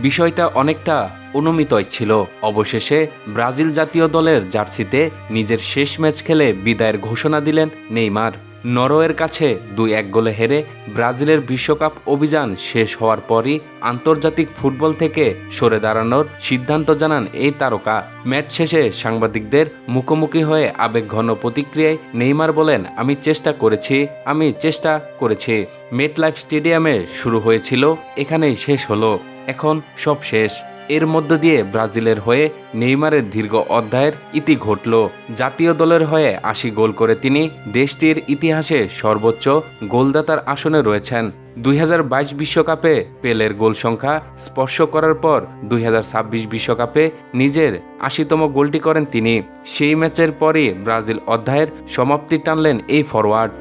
বিষয়টা অনেকটা অনুমিতই ছিল। অবশেষে ব্রাজিল জাতীয় দলের জার্সিতে নিজের শেষ ম্যাচ খেলে বিদায়ের ঘোষণা দিলেন নেইমার। নরওয়ের কাছে 2-1 গোলে হেরে ব্রাজিলের বিশ্বকাপ অভিযান শেষ হওয়ার পরই আন্তর্জাতিক ফুটবল থেকে সরে দাঁড়ানোর সিদ্ধান্ত জানান এই তারকা। ম্যাচ শেষে সাংবাদিকদের মুখোমুখি হয়ে আবেগঘন প্রতিক্রিয়ায় নেইমার বলেন, আমি চেষ্টা করেছি। মেটলাইফ স্টেডিয়ামে শুরু হয়েছিল, এখানেই শেষ হলো, এখন সব শেষ। এর মধ্য দিয়ে ব্রাজিলের হয়ে নেইমারের দীর্ঘ অধ্যায়ের ইতি ঘটল। জাতীয় দলের হয়ে 80 গোল করে তিনি দেশটির ইতিহাসে সর্বোচ্চ গোলদাতার আসনে রয়েছেন। 2022 বিশ্বকাপে পেলের গোল সংখ্যা স্পর্শ করার পর 2026 বিশ্বকাপে নিজের 80তম গোলটি করেন তিনি। সেই ম্যাচের পরই ব্রাজিল অধ্যায়ের সমাপ্তি টানলেন এই ফরোয়ার্ড।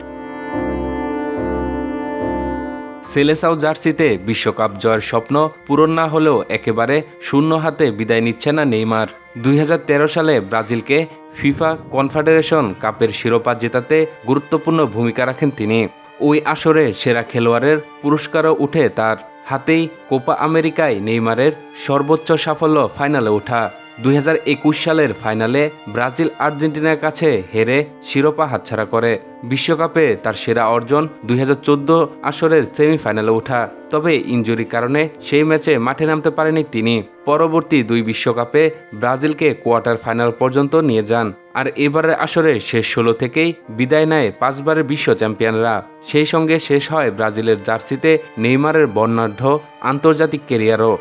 সেলেসাও জার্সিতে বিশ্বকাপ জয়ের স্বপ্ন পূরণ না হলেও একেবারে শূন্য হাতে বিদায় নিচ্ছে না নেইমার। 2013 সালে ব্রাজিলকে ফিফা কনফেডারেশন কাপের শিরোপা জেতাতে গুরুত্বপূর্ণ ভূমিকা রাখেন তিনি। ওই আসরে সেরা খেলোয়াড়ের পুরস্কারও উঠে তার হাতেই। কোপা আমেরিকায় নেইমারের সর্বোচ্চ সাফল্য ফাইনালে ওঠা। 2021 সালের ফাইনালে ব্রাজিল আর্জেন্টিনার কাছে হেরে শিরোপা হাতছাড়া করে। বিশ্বকাপে তার সেরা অর্জন 2014 আসরের সেমিফাইনালে ওঠা। তবে ইনজুরির কারণে সেই ম্যাচে মাঠে নামতে পারেনি তিনি। পরবর্তী 2 বিশ্বকাপে ব্রাজিলকে কোয়ার্টার ফাইনাল পর্যন্ত নিয়ে যান। আর এবারের আসরে শেষ 16 থেকেই বিদায় নেয় 5 বারের বিশ্ব চ্যাম্পিয়নরা। সেই সঙ্গে শেষ হয় ব্রাজিলের জার্সিতে নেইমারের বর্ণাঢ্য আন্তর্জাতিক ক্যারিয়ারও।